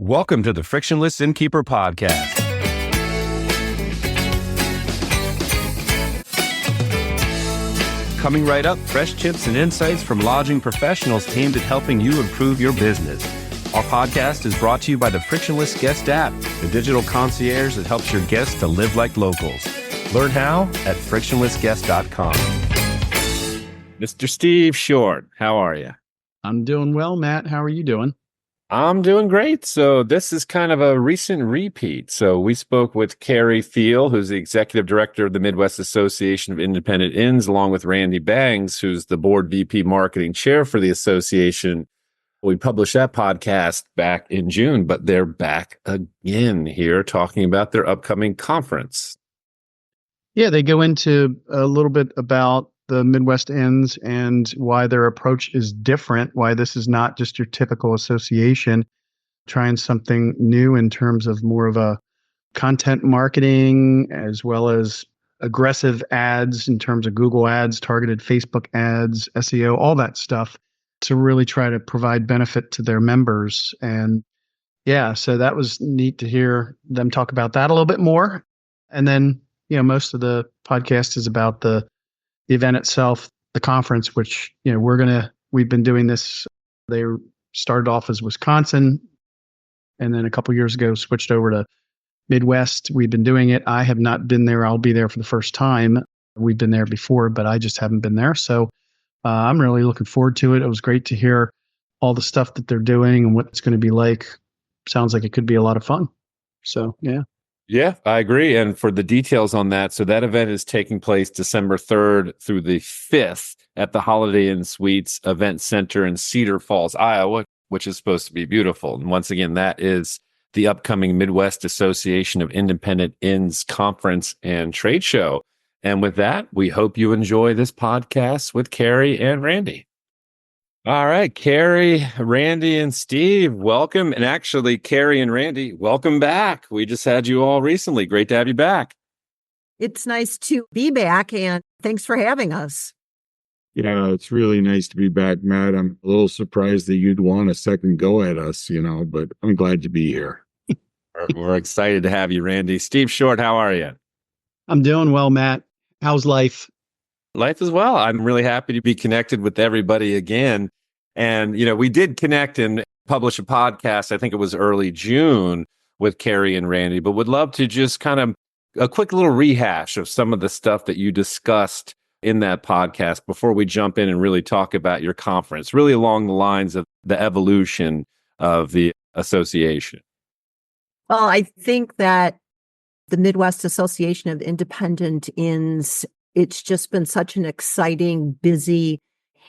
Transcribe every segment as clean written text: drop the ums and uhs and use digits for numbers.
Welcome to the Frictionless Innkeeper Podcast. Coming right up, fresh tips and insights from lodging professionals aimed at helping you improve your business. Our podcast is brought to you by the Frictionless Guest App, the digital concierge that helps your guests to live like locals. Learn how at frictionlessguest.com. Mr. Steve Short, how are you? I'm doing well, Matt. How are you doing? I'm doing great. So this is kind of a recent repeat. So we spoke with Kerri Thiel, who's the executive director of the Midwest Association of Independent Inns, along with Randy Bangs, who's the board VP marketing chair for the association. We published that podcast back in June, but they're back again here talking about their upcoming conference. Yeah, they go into a little bit about the Midwest Inns and why their approach is different, why this is not just your typical association, trying something new in terms of more of a content marketing as well as aggressive ads in terms of Google ads, targeted Facebook ads, SEO, all that stuff to really try to provide benefit to their members. And yeah, so that was neat to hear them talk about that a little bit more. And then, most of the podcast is about the event itself, the conference, which, we've been doing this. They started off as Wisconsin and then a couple years ago switched over to Midwest. We've been doing it. I have not been there. I'll be there for the first time. We've been there before, but I just haven't been there. So I'm really looking forward to it. It was great to hear all the stuff that they're doing and what it's going to be like. Sounds like it could be a lot of fun. So, yeah. Yeah, I agree. And for the details on that, so that event is taking place December 3rd through the 5th at the Holiday Inn Suites Event Center in Cedar Falls, Iowa, which is supposed to be beautiful. And once again, that is the upcoming Midwest Association of Independent Inns Conference and Trade Show. And with that, we hope you enjoy this podcast with Kerri and Randy. All right, Kerri, Randy, and Steve, welcome. And actually, Kerri and Randy, welcome back. We just had you all recently. Great to have you back. It's nice to be back, and thanks for having us. Yeah, it's really nice to be back, Matt. I'm a little surprised that you'd want a second go at us, but I'm glad to be here. We're excited to have you, Randy. Steve Short, how are you? I'm doing well, Matt. How's life? Life as well. I'm really happy to be connected with everybody again. And, we did connect and publish a podcast, I think it was early June, with Kerri and Randy, but would love to just kind of a quick little rehash of some of the stuff that you discussed in that podcast before we jump in and really talk about your conference, really along the lines of the evolution of the association. Well, I think that the Midwest Association of Independent Inns, it's just been such an exciting, busy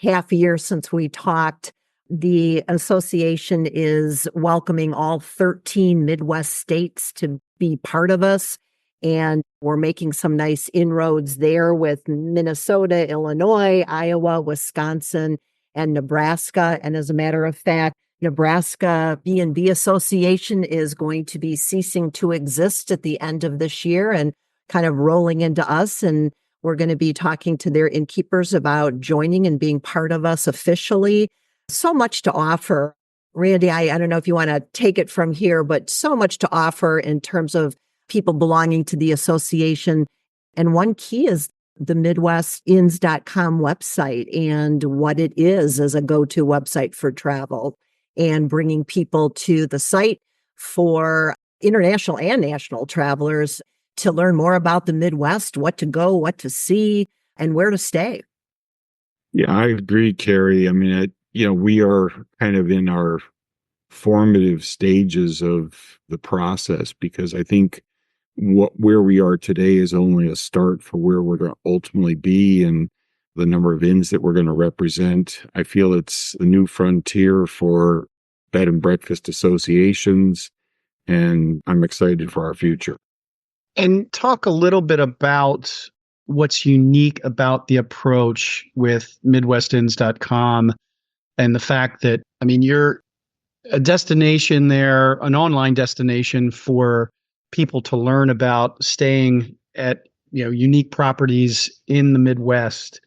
half year since we talked. The association is welcoming all 13 Midwest states to be part of us. And we're making some nice inroads there with Minnesota, Illinois, Iowa, Wisconsin, and Nebraska. And as a matter of fact, Nebraska B&B Association is going to be ceasing to exist at the end of this year and kind of rolling into us. And we're going to be talking to their innkeepers about joining and being part of us officially. So much to offer. Randy, I don't know if you want to take it from here, but so much to offer in terms of people belonging to the association. And one key is the mwinns-conference-trade-show website and what it is as a go-to website for travel and bringing people to the site for international and national travelers to learn more about the Midwest, what to go, what to see, and where to stay. Yeah, I agree, Kerri. I mean, we are kind of in our formative stages of the process because I think where we are today is only a start for where we're going to ultimately be and the number of inns that we're going to represent. I feel it's a new frontier for bed and breakfast associations, and I'm excited for our future. And talk a little bit about what's unique about the approach with MidwestInns.com and the fact that, you're a destination there, an online destination for people to learn about staying at, unique properties in the Midwest.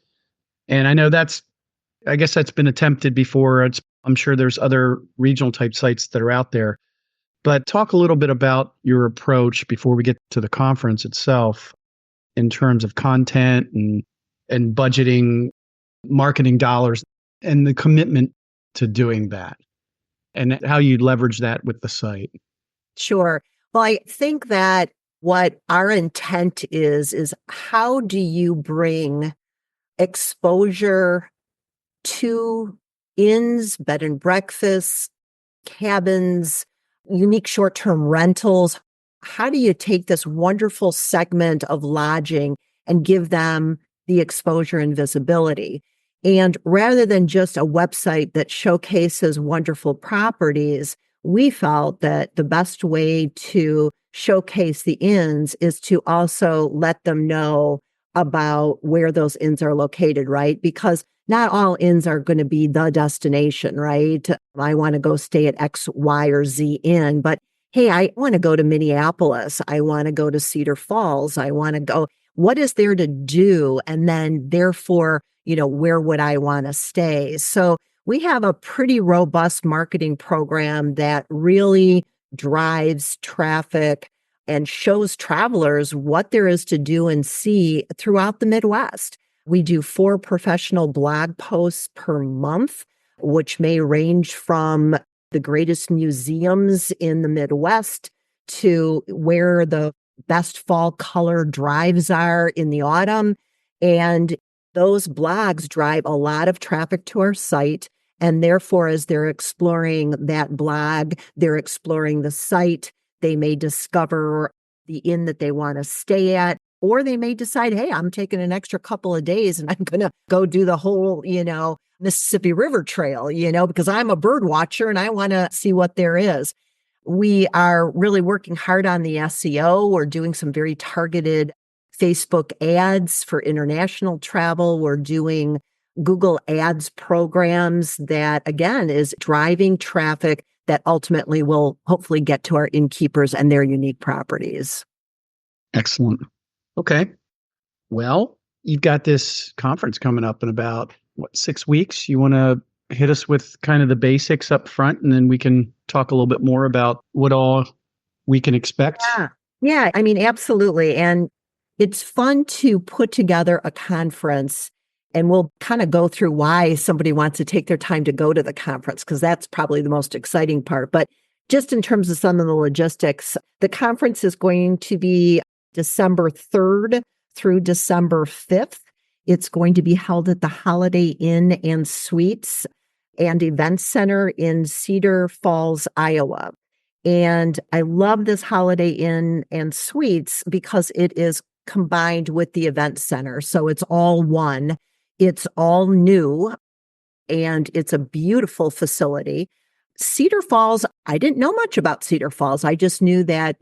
And I know that's been attempted before. I'm sure there's other regional type sites that are out there. But talk a little bit about your approach before we get to the conference itself in terms of content and budgeting, marketing dollars, and the commitment to doing that, and how you leverage that with the site. Sure. Well, I think that what our intent is how do you bring exposure to inns, bed and breakfasts, cabins, unique short-term rentals? How do you take this wonderful segment of lodging and give them the exposure and visibility? And rather than just a website that showcases wonderful properties, we felt that the best way to showcase the inns is to also let them know about where those inns are located, right? Because not all inns are going to be the destination, right? I want to go stay at X, Y, or Z inn, but hey, I want to go to Minneapolis. I want to go to Cedar Falls. I want to go. What is there to do? And then therefore, where would I want to stay? So we have a pretty robust marketing program that really drives traffic and shows travelers what there is to do and see throughout the Midwest. We do 4 professional blog posts per month, which may range from the greatest museums in the Midwest to where the best fall color drives are in the autumn. And those blogs drive a lot of traffic to our site. And therefore, as they're exploring that blog, they're exploring the site, they may discover the inn that they want to stay at, or they may decide, hey, I'm taking an extra couple of days and I'm going to go do the whole, Mississippi River Trail, because I'm a bird watcher and I want to see what there is. We are really working hard on the SEO. We're doing some very targeted Facebook ads for international travel. We're doing Google Ads programs that, again, is driving traffic that ultimately will hopefully get to our innkeepers and their unique properties. Excellent. Okay. Well, you've got this conference coming up in about, 6 weeks? You want to hit us with kind of the basics up front, and then we can talk a little bit more about what all we can expect? Yeah, I mean, absolutely. And it's fun to put together a conference, and we'll kind of go through why somebody wants to take their time to go to the conference, because that's probably the most exciting part. But just in terms of some of the logistics, the conference is going to be December 3rd through December 5th. It's going to be held at the Holiday Inn and Suites and Events Center in Cedar Falls, Iowa. And I love this Holiday Inn and Suites because it is combined with the Event Center. So it's all one. It's all new, and it's a beautiful facility. Cedar Falls, I didn't know much about Cedar Falls. I just knew that,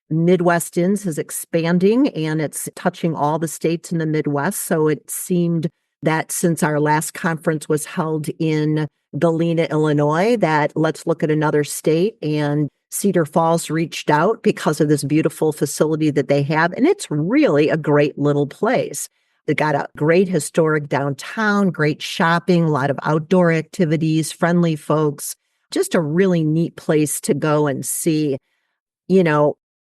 Midwest Inns is expanding and it's touching all the states in the Midwest. So it seemed that since our last conference was held in Galena, Illinois, that let's look at another state. And Cedar Falls reached out because of this beautiful facility that they have. And it's really a great little place. They got a great historic downtown, great shopping, a lot of outdoor activities, friendly folks, just a really neat place to go and see.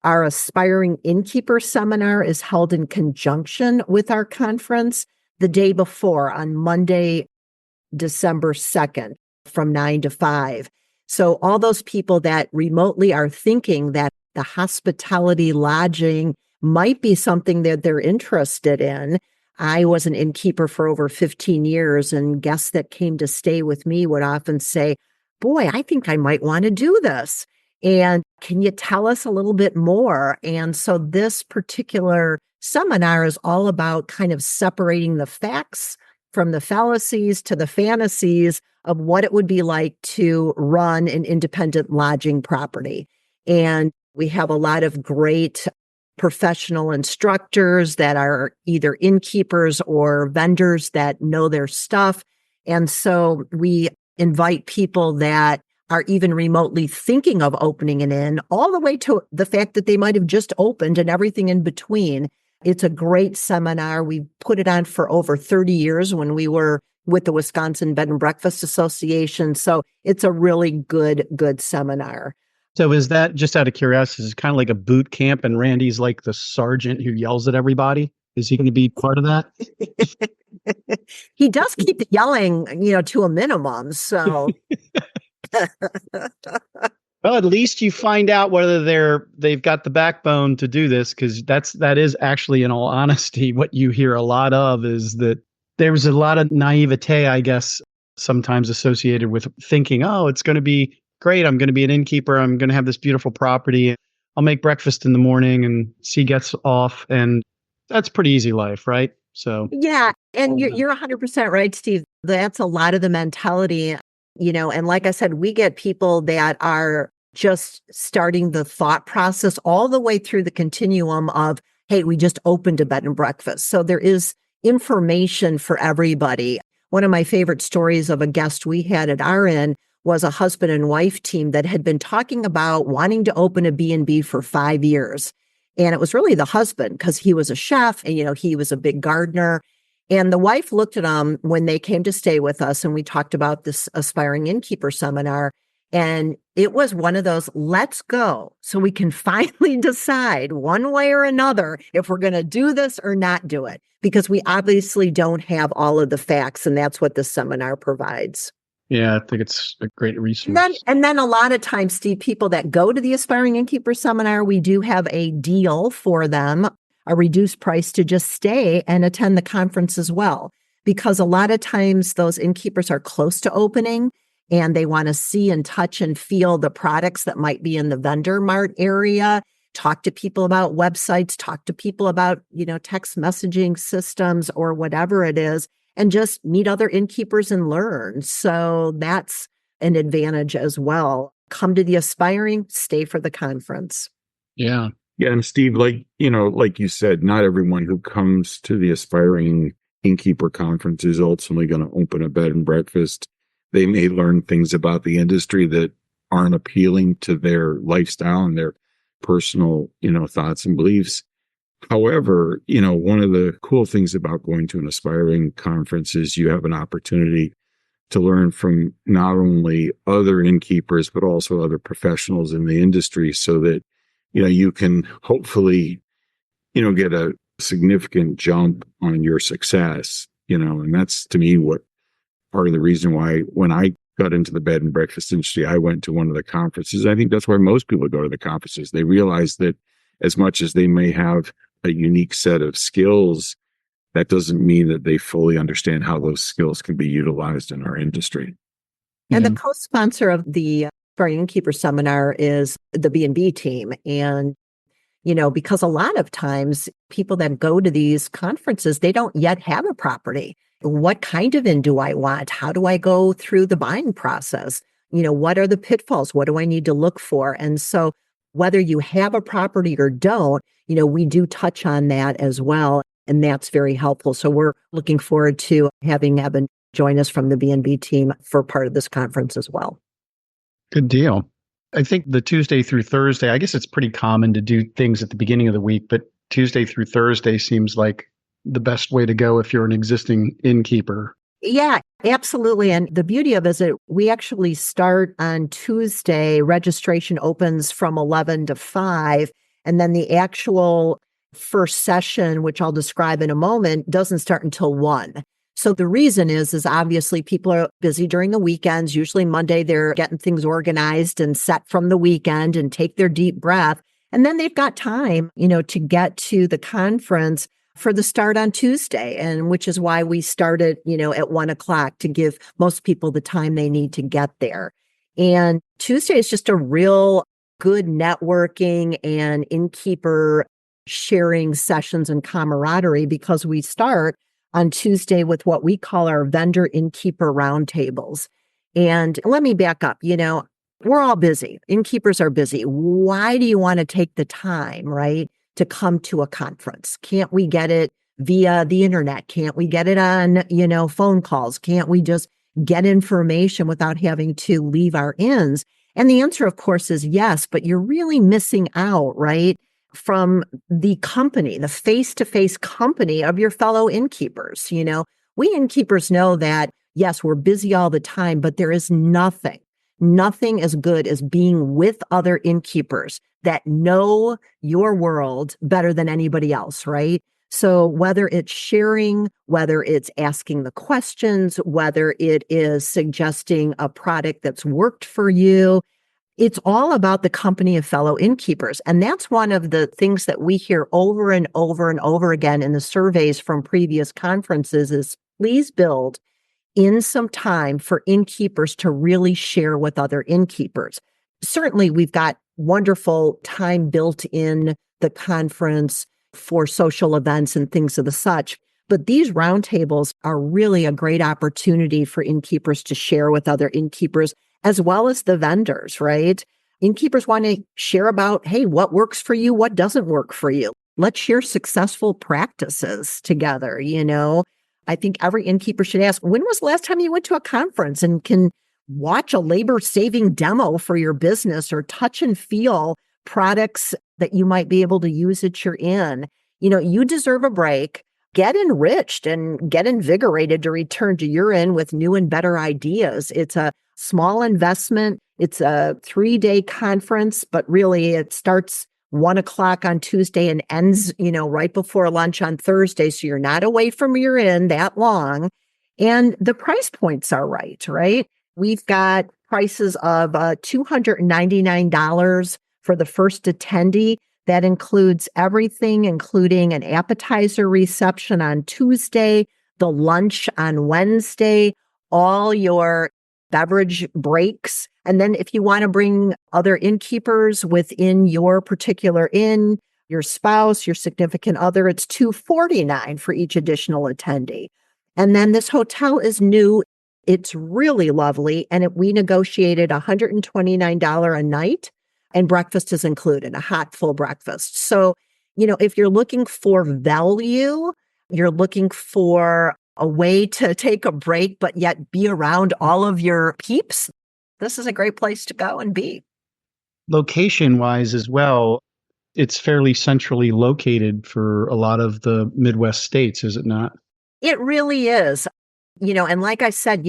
Our Aspiring Innkeeper Seminar is held in conjunction with our conference the day before on Monday, December 2nd from 9 to 5. So all those people that remotely are thinking that the hospitality lodging might be something that they're interested in. I was an innkeeper for over 15 years, and guests that came to stay with me would often say, boy, I think I might want to do this. And can you tell us a little bit more? And so this particular seminar is all about kind of separating the facts from the fallacies to the fantasies of what it would be like to run an independent lodging property. And we have a lot of great professional instructors that are either innkeepers or vendors that know their stuff. And so we invite people that are even remotely thinking of opening an inn, all the way to the fact that they might have just opened and everything in between. It's a great seminar. We put it on for over 30 years when we were with the Wisconsin Bed and Breakfast Association. So it's a really good seminar. So is that, just out of curiosity, is it kind of like a boot camp and Randy's like the sergeant who yells at everybody? Is he going to be part of that? He does keep yelling, to a minimum. So Well, at least you find out whether they've got the backbone to do this, because that is actually, in all honesty, what you hear a lot of, is that there's a lot of naivete, I guess, sometimes associated with thinking, oh, it's going to be great. I'm going to be an innkeeper. I'm going to have this beautiful property. I'll make breakfast in the morning and see gets off. And that's pretty easy life, right? So yeah, and you're 100% right, Steve. That's a lot of the mentality, and like I said, we get people that are just starting the thought process all the way through the continuum of, hey, we just opened a bed and breakfast. So there is information for everybody. One of my favorite stories of a guest we had at our inn was a husband and wife team that had been talking about wanting to open a B&B for 5 years. And it was really the husband, because he was a chef and, he was a big gardener. And the wife looked at him when they came to stay with us, and we talked about this aspiring innkeeper seminar. And it was one of those, let's go so we can finally decide one way or another if we're going to do this or not do it, because we obviously don't have all of the facts. And that's what the seminar provides. yeah, I think it's a great resource. And then a lot of times, Steve, people that go to the Aspiring Innkeeper Seminar, we do have a deal for them, a reduced price to just stay and attend the conference as well. Because a lot of times those innkeepers are close to opening and they want to see and touch and feel the products that might be in the vendor mart area, talk to people about websites, talk to people about, text messaging systems or whatever it is, and just meet other innkeepers and learn. So that's an advantage as well. Come to the Aspiring, stay for the conference. Yeah. Yeah. And Steve, like you said, not everyone who comes to the Aspiring Innkeeper Conference is ultimately going to open a bed and breakfast. They may learn things about the industry that aren't appealing to their lifestyle and their personal, thoughts and beliefs. However, one of the cool things about going to an Aspiring conference is you have an opportunity to learn from not only other innkeepers, but also other professionals in the industry, so that, you can hopefully, get a significant jump on your success, and that's, to me, what part of the reason why when I got into the bed and breakfast industry, I went to one of the conferences. I think that's why most people go to the conferences. They realize that as much as they may have a unique set of skills, that doesn't mean that they fully understand how those skills can be utilized in our industry. And the co-sponsor of the Aspiring Innkeeper Seminar is the B&B team. And, because a lot of times people that go to these conferences, they don't yet have a property. What kind of inn do I want? How do I go through the buying process? What are the pitfalls? What do I need to look for? And so whether you have a property or don't, we do touch on that as well. And that's very helpful. So we're looking forward to having Evan join us from the B&B team for part of this conference as well. Good deal. I think the Tuesday through Thursday, I guess it's pretty common to do things at the beginning of the week, but Tuesday through Thursday seems like the best way to go if you're an existing innkeeper. Yeah, absolutely. And the beauty of it is that we actually start on Tuesday. Registration opens from 11 to 5. And then the actual first session, which I'll describe in a moment, doesn't start until 1. So the reason is obviously people are busy during the weekends. Usually Monday, they're getting things organized and set from the weekend and take their deep breath. And then they've got time, to get to the conference for the start on Tuesday. And which is why we started, at 1:00 to give most people the time they need to get there. And Tuesday is just a real good networking and innkeeper sharing sessions and camaraderie, because we start on Tuesday with what we call our vendor innkeeper roundtables. And let me back up, we're all busy. Innkeepers are busy. Why do you want to take the time, right, to come to a conference? Can't we get it via the internet? Can't we get it on, phone calls? Can't we just get information without having to leave our inns? And the answer, of course, is yes, but you're really missing out, right, from the company, the face-to-face company of your fellow innkeepers. We innkeepers know that, yes, we're busy all the time, but there is nothing nothing as good as being with other innkeepers that know your world better than anybody else, right? So whether it's sharing, whether it's asking the questions, whether it is suggesting a product that's worked for you, it's all about the company of fellow innkeepers. And that's one of the things that we hear over and over and over again in the surveys from previous conferences is please build in some time for innkeepers to really share with other innkeepers. Certainly, we've got wonderful time built in the conference for social events and things of the such. But these roundtables are really a great opportunity for innkeepers to share with other innkeepers, as well as the vendors, right? Innkeepers want to share about, hey, what works for you? What doesn't work for you? Let's share successful practices together, I think every innkeeper should ask, when was the last time you went to a conference and can watch a labor-saving demo for your business or touch and feel products that you might be able to use at your inn? You deserve a break. Get enriched and get invigorated to return to your inn with new and better ideas. It's a small investment. It's a 3-day conference, but really it starts 1:00 on Tuesday and ends, right before lunch on Thursday. So you're not away from your inn that long. And the price points are right? We've got prices of $299 for the first attendee. That includes everything, including an appetizer reception on Tuesday, the lunch on Wednesday, all your beverage breaks. And then if you want to bring other innkeepers within your particular inn, your spouse, your significant other, it's $249 for each additional attendee. And then this hotel is new. It's really lovely. And we negotiated $129 a night, and breakfast is included, a hot, full breakfast. So, if you're looking for value, you're looking for a way to take a break, but yet be around all of your peeps, this is a great place to go and be. Location-wise as well, it's fairly centrally located for a lot of the Midwest states, is it not? It really is. And like I said,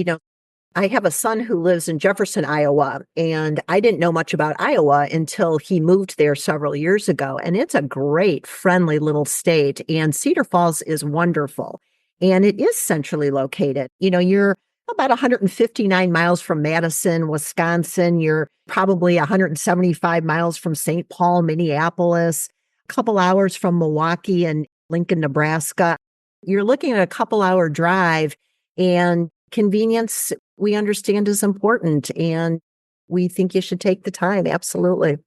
I have a son who lives in Jefferson, Iowa, and I didn't know much about Iowa until he moved there several years ago. And it's a great, friendly little state. And Cedar Falls is wonderful. And it is centrally located. You're about 159 miles from Madison, Wisconsin. You're probably 175 miles from St. Paul, Minneapolis, a couple hours from Milwaukee and Lincoln, Nebraska. You're looking at a couple-hour drive, and convenience, we understand, is important, and we think you should take the time. Absolutely.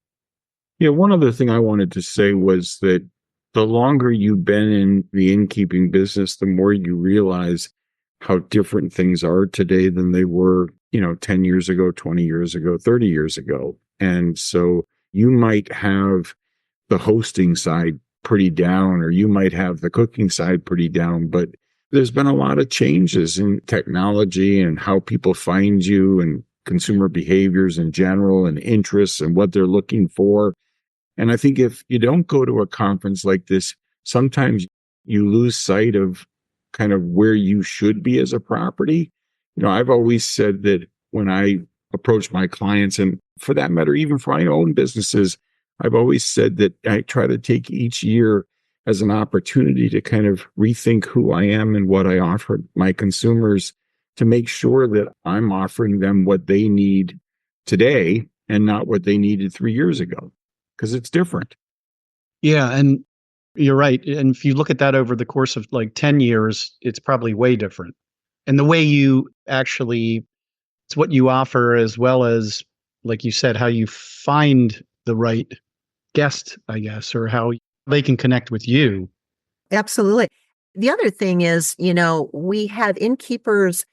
Yeah, one other thing I wanted to say was that the longer you've been in the innkeeping business, the more you realize how different things are today than they were, 10 years ago, 20 years ago, 30 years ago. And so you might have the hosting side pretty down, or you might have the cooking side pretty down, but there's been a lot of changes in technology and how people find you and consumer behaviors in general and interests and what they're looking for. And I think if you don't go to a conference like this, sometimes you lose sight of kind of where you should be as a property. I've always said that when I approach my clients, and for that matter, even for my own businesses, I've always said that I try to take each year as an opportunity to kind of rethink who I am and what I offer my consumers, to make sure that I'm offering them what they need today and not what they needed 3 years ago, because it's different. Yeah, and you're right. And if you look at that over the course of like 10 years, it's probably way different. And the way you actually, it's what you offer, as well as, like you said, how you find the right guest, I guess, or how they can connect with you. Absolutely. The other thing is, we have innkeepers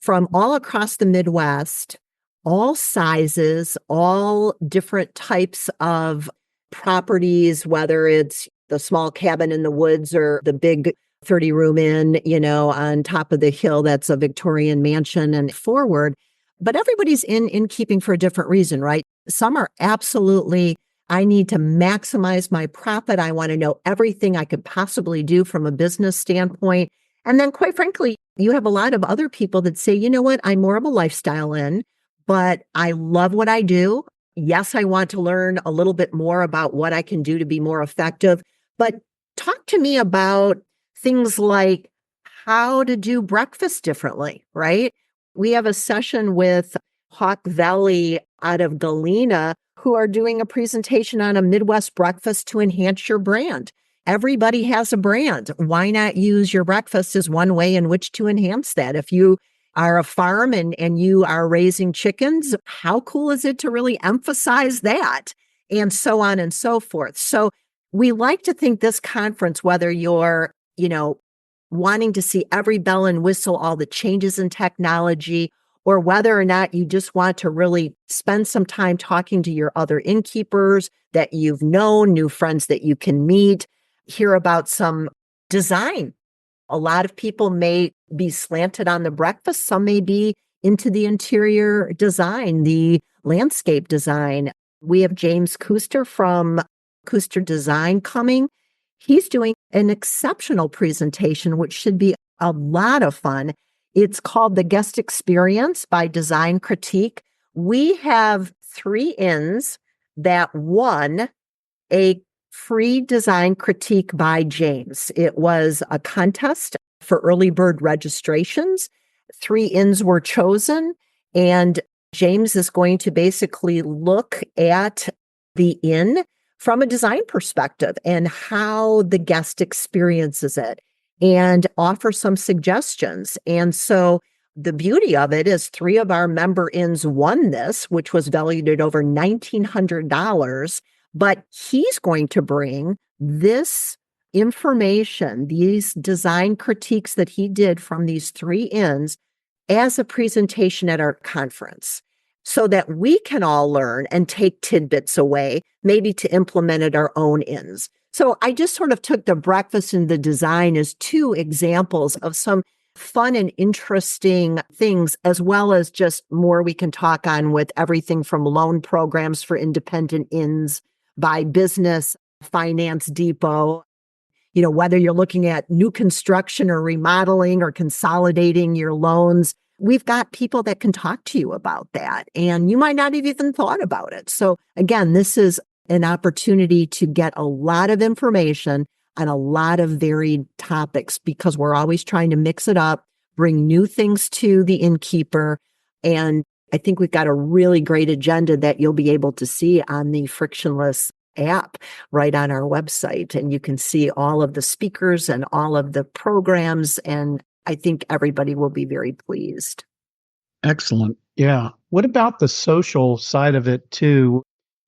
from all across the Midwest, all sizes, all different types of properties, whether it's the small cabin in the woods or the big 30-room inn, on top of the hill that's a Victorian mansion and forward. But everybody's in innkeeping for a different reason, right? Some are absolutely, I need to maximize my profit. I want to know everything I could possibly do from a business standpoint. And then, quite frankly, you have a lot of other people that say, you know what, I'm more of a lifestyle inn, but I love what I do. Yes, I want to learn a little bit more about what I can do to be more effective, but talk to me about things like how to do breakfast differently, right? We have a session with Hawk Valley out of Galena who are doing a presentation on a Midwest breakfast to enhance your brand. Everybody has a brand. Why not use your breakfast as one way in which to enhance that? If you are a farm and you are raising chickens, how cool is it to really emphasize that? And so on and so forth. So we like to think this conference, whether you're, wanting to see every bell and whistle, all the changes in technology, or whether or not you just want to really spend some time talking to your other innkeepers that you've known, new friends that you can meet, hear about some design. A lot of people may be slanted on the breakfast. Some may be into the interior design, the landscape design. We have James Kuster from Kuster Design coming. He's doing an exceptional presentation, which should be a lot of fun. It's called The Guest Experience by Design Critique. We have 3 inns that won a free design critique by James. It was a contest for early bird registrations. 3 inns were chosen, and James is going to basically look at the inn from a design perspective and how the guest experiences it and offer some suggestions. And so the beauty of it is 3 of our member inns won this, which was valued at over $1,900. But he's going to bring this information, these design critiques that he did from these 3 inns as a presentation at our conference so that we can all learn and take tidbits away, maybe to implement at our own inns. So I just sort of took the breakfast and the design as 2 examples of some fun and interesting things, as well as just more we can talk on with everything from loan programs for independent inns by Business Finance Depot, whether you're looking at new construction or remodeling or consolidating your loans. We've got people that can talk to you about that, and you might not have even thought about it. So again, this is an opportunity to get a lot of information on a lot of varied topics because we're always trying to mix it up, bring new things to the innkeeper. And I think we've got a really great agenda that you'll be able to see on the Frictionless app right on our website. And you can see all of the speakers and all of the programs. And I think everybody will be very pleased. Excellent. Yeah. What about the social side of it too?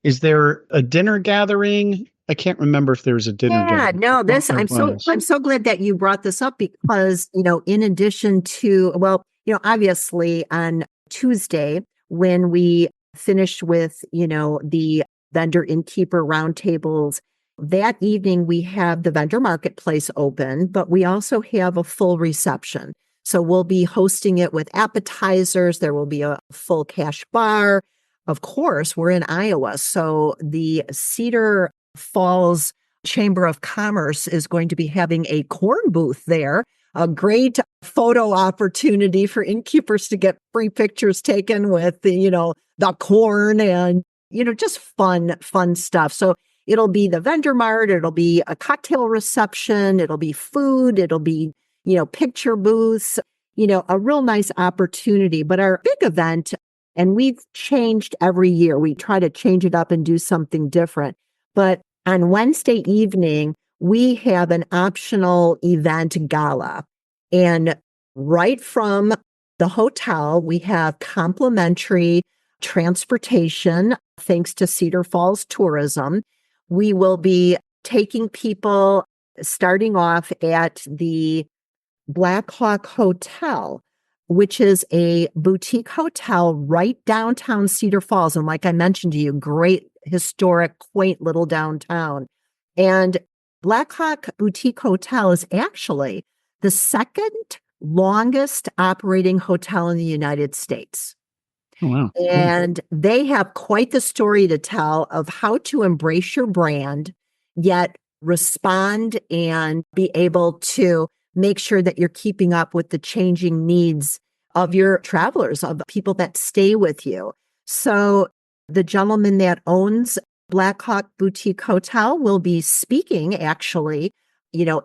Is there a dinner gathering? I can't remember if there's a dinner gathering. No, I'm so glad that you brought this up because, in addition to, obviously on Tuesday, when we finished with, the vendor innkeeper roundtables, that evening we have the vendor marketplace open, but we also have a full reception. So we'll be hosting it with appetizers. There will be a full cash bar. Of course, we're in Iowa, so the Cedar Falls Chamber of Commerce is going to be having a corn booth there, a great photo opportunity for innkeepers to get free pictures taken with the corn and, just fun stuff. So it'll be the vendor mart, it'll be a cocktail reception, it'll be food, it'll be, picture booths, a real nice opportunity. But our big event, and we've changed every year, we try to change it up and do something different. But on Wednesday evening, we have an optional event gala. And right from the hotel, we have complimentary transportation, thanks to Cedar Falls Tourism. We will be taking people starting off at the Black Hawk Hotel, which is a boutique hotel right downtown Cedar Falls. And like I mentioned to you, great historic, quaint little downtown. And Black Hawk Boutique Hotel is actually the second longest operating hotel in the United States. Oh, wow. And they have quite the story to tell of how to embrace your brand, yet respond and be able to make sure that you're keeping up with the changing needs of your travelers, of people that stay with you. So the gentleman that owns Black Hawk Boutique Hotel will be speaking actually,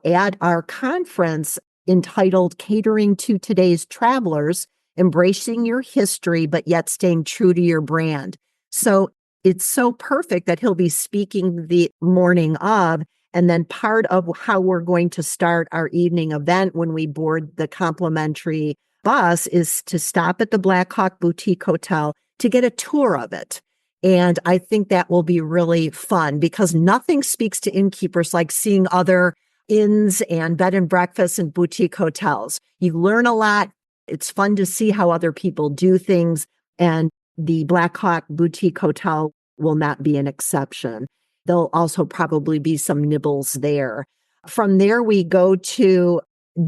at our conference entitled Catering to Today's Travelers, Embracing Your History, but yet staying true to your brand. So it's so perfect that he'll be speaking the morning of, and then part of how we're going to start our evening event when we board the complimentary bus is to stop at the Black Hawk Boutique Hotel to get a tour of it. And I think that will be really fun because nothing speaks to innkeepers like seeing other inns and bed and breakfasts and boutique hotels. You learn a lot. It's fun to see how other people do things. And the Black Hawk Boutique Hotel will not be an exception. There'll also probably be some nibbles there. From there, we go to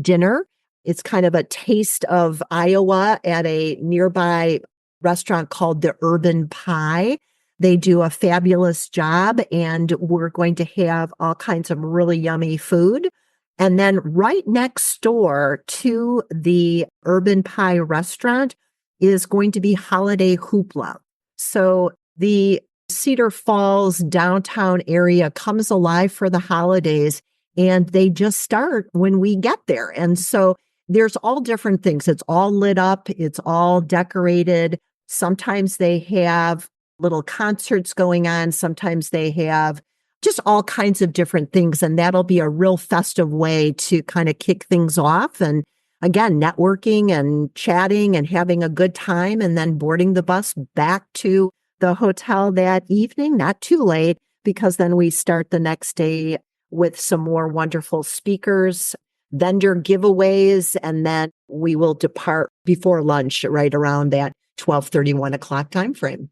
dinner. It's kind of a taste of Iowa at a nearby restaurant called the Urban Pie. They do a fabulous job, and we're going to have all kinds of really yummy food. And then right next door to the Urban Pie restaurant is going to be Holiday Hoopla. So the Cedar Falls downtown area comes alive for the holidays, and they just start when we get there. And so there's all different things. It's all lit up. It's all decorated. Sometimes they have little concerts going on. Sometimes they have just all kinds of different things. And that'll be a real festive way to kind of kick things off. And again, networking and chatting and having a good time, and then boarding the bus back to the hotel that evening, not too late, because then we start the next day with some more wonderful speakers, vendor giveaways, and then we will depart before lunch right around that 12:30, 1 o'clock time frame.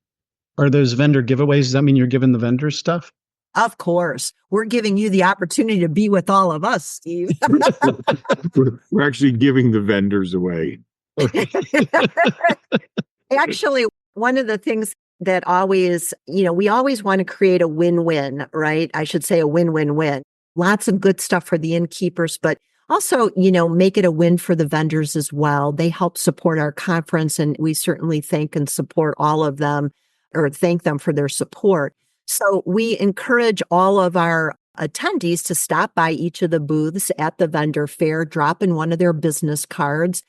Are those vendor giveaways? Does that mean you're giving the vendors stuff? Of course. We're giving you the opportunity to be with all of us, Steve. We're actually giving the vendors away. Actually, one of the things that always, we always want to create a win-win, right? I should say a win-win-win. Lots of good stuff for the innkeepers, but also, make it a win for the vendors as well. They help support our conference, and we certainly thank and support all of them, or thank them for their support. So we encourage all of our attendees to stop by each of the booths at the vendor fair, drop in one of their business cards,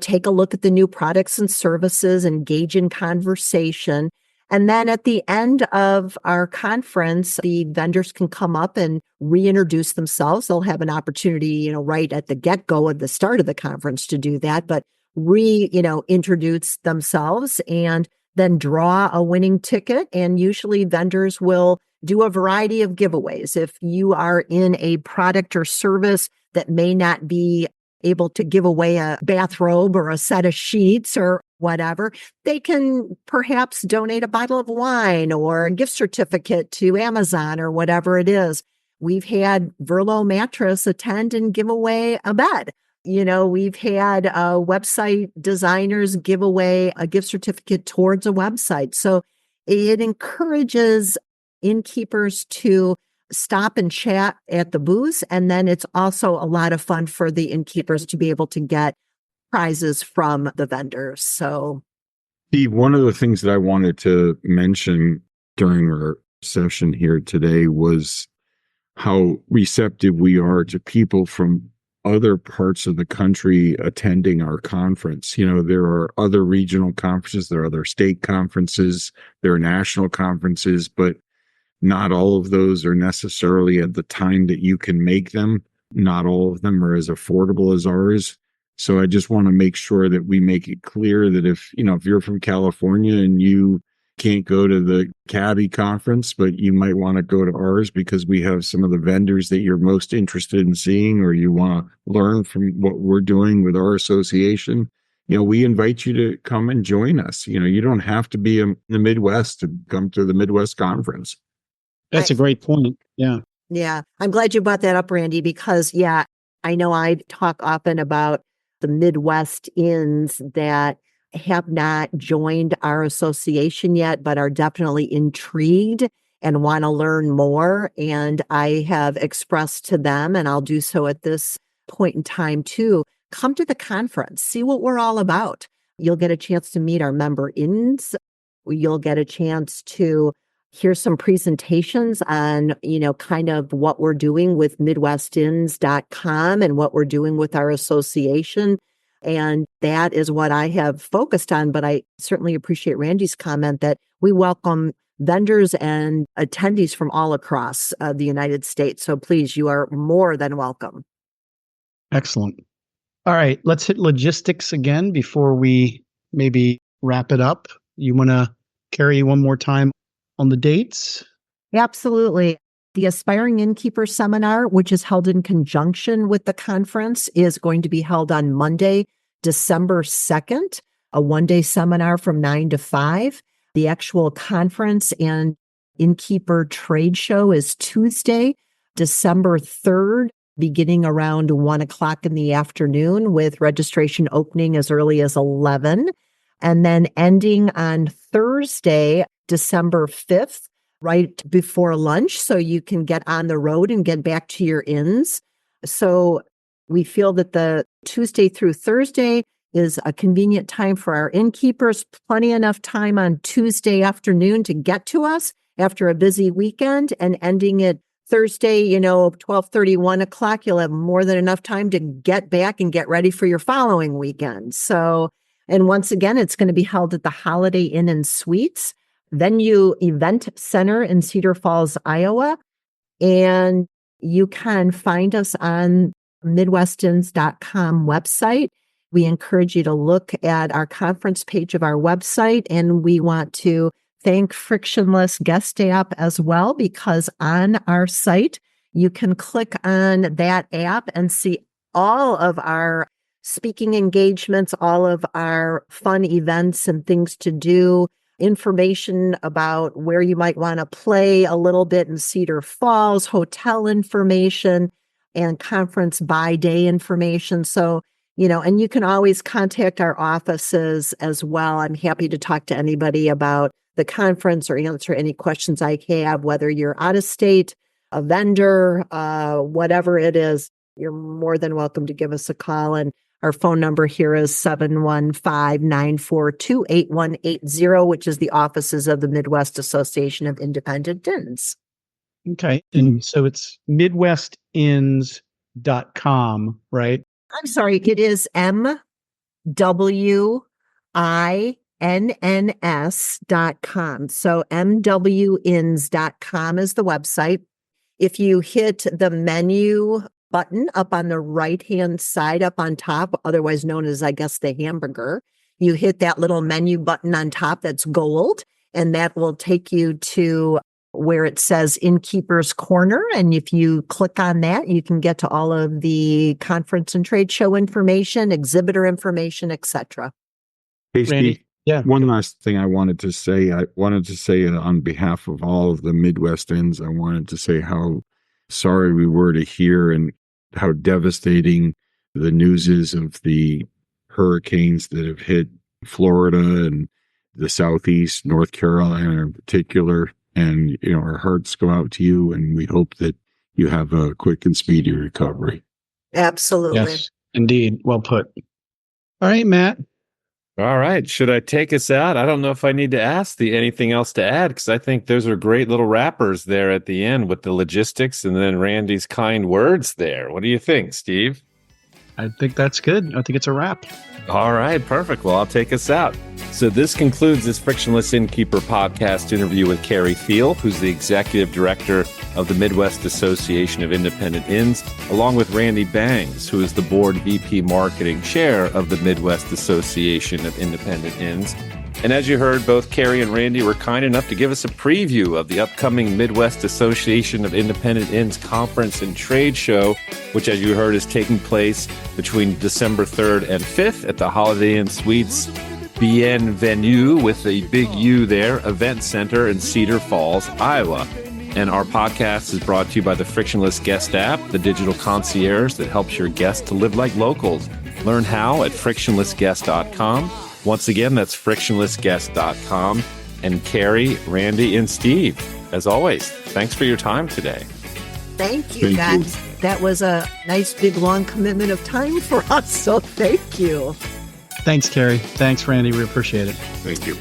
take a look at the new products and services, engage in conversation. And then at the end of our conference, the vendors can come up and reintroduce themselves. They'll have an opportunity, right at the get-go at the start of the conference to do that, but introduce themselves and then draw a winning ticket. And usually vendors will do a variety of giveaways. If you are in a product or service that may not be able to give away a bathrobe or a set of sheets or whatever, they can perhaps donate a bottle of wine or a gift certificate to Amazon or whatever it is. We've had Verlo Mattress attend and give away a bed. We've had website designers give away a gift certificate towards a website. So it encourages innkeepers to stop and chat at the booths. And then it's also a lot of fun for the innkeepers to be able to get prizes from the vendors. So, Steve, one of the things that I wanted to mention during our session here today was how receptive we are to people from other parts of the country attending our conference. There are other regional conferences, there are other state conferences, there are national conferences, but not all of those are necessarily at the time that you can make them. Not all of them are as affordable as ours. So I just want to make sure that we make it clear that if you're from California and you can't go to the Caddy conference, but you might want to go to ours because we have some of the vendors that you're most interested in seeing, or you want to learn from what we're doing with our association, we invite you to come and join us. You don't have to be in the Midwest to come to the Midwest conference. That's a great point. Yeah. Yeah. I'm glad you brought that up, Randy, because I know I talk often about the Midwest inns that have not joined our association yet, but are definitely intrigued and want to learn more. And I have expressed to them, and I'll do so at this point in time too, come to the conference, see what we're all about. You'll get a chance to meet our member inns. You'll get a chance to hear some presentations on, kind of what we're doing with mwinns.com and what we're doing with our association. And that is what I have focused on. But I certainly appreciate Randy's comment that we welcome vendors and attendees from all across the United States. So please, you are more than welcome. Excellent. All right, let's hit logistics again before we maybe wrap it up. You want to carry one more time on the dates? Absolutely. The Aspiring Innkeeper Seminar, which is held in conjunction with the conference, is going to be held on Monday, December 2nd, a one-day seminar from 9 to 5. The actual conference and innkeeper trade show is Tuesday, December 3rd, beginning around 1 o'clock in the afternoon, with registration opening as early as 11, and then ending on Thursday, December 5th, right before lunch, so you can get on the road and get back to your inns. So we feel that the Tuesday through Thursday is a convenient time for our innkeepers, plenty enough time on Tuesday afternoon to get to us after a busy weekend, and ending it Thursday, 12:30, 1 o'clock, you'll have more than enough time to get back and get ready for your following weekend. So, and once again, it's going to be held at the Holiday Inn and Suites Venue Event Center in Cedar Falls, Iowa. And you can find us on mwinns.com website. We encourage you to look at our conference page of our website, and we want to thank Frictionless Guest App as well, because on our site, you can click on that app and see all of our speaking engagements, all of our fun events and things to do, information about where you might want to play a little bit in Cedar Falls, hotel information, and conference by day information. So, and you can always contact our offices as well. I'm happy to talk to anybody about the conference or answer any questions I have, whether you're out of state, a vendor, whatever it is, you're more than welcome to give us a call. And our phone number here is 715-942-8180, which is the offices of the Midwest Association of Independent Inns. Okay. And so it's mwinns.com, right? I'm sorry, it is mwinns.com. So mwinns.com is the website. If you hit the menu button up on the right-hand side, up on top, otherwise known as, I guess, the hamburger, you hit that little menu button on top that's gold, and that will take you to where it says Innkeepers Corner. And if you click on that, you can get to all of the conference and trade show information, exhibitor information, etc. Hey, Randy? Steve, Yeah. one last thing I wanted to say. I wanted to say on behalf of all of the Midwest Inns, I wanted to say how sorry we were to hear and how devastating the news is of the hurricanes that have hit Florida and the Southeast, North Carolina in particular. And, our hearts go out to you, and we hope that you have a quick and speedy recovery. Absolutely. Yes, indeed. Well put. All right, Matt. All right. Should I take us out? I don't know if I need to ask anything else to add, because I think those are great little wrappers there at the end with the logistics and then Randy's kind words there. What do you think, Steve? I think that's good. I think it's a wrap. All right, perfect. Well, I'll take us out. So this concludes this Frictionless Innkeeper podcast interview with Kerri Thiel, who's the Executive Director of the Midwest Association of Independent Inns, along with Randy Bangs, who is the Board VP Marketing Chair of the Midwest Association of Independent Inns. And as you heard, both Kerri and Randy were kind enough to give us a preview of the upcoming Midwest Association of Independent Inns Conference and Trade Show, which, as you heard, is taking place between December 3rd and 5th at the Holiday Inn Suites Venue, with a big U there, Event Center in Cedar Falls, Iowa. And our podcast is brought to you by the Frictionless Guest App, the digital concierge that helps your guests to live like locals. Learn how at frictionlessguest.com. Once again, that's frictionlessguest.com. And Kerri, Randy, and Steve, as always, thanks for your time today. Thank you, guys. That was a nice, big, long commitment of time for us. So thank you. Thanks, Kerri. Thanks, Randy. We appreciate it. Thank you.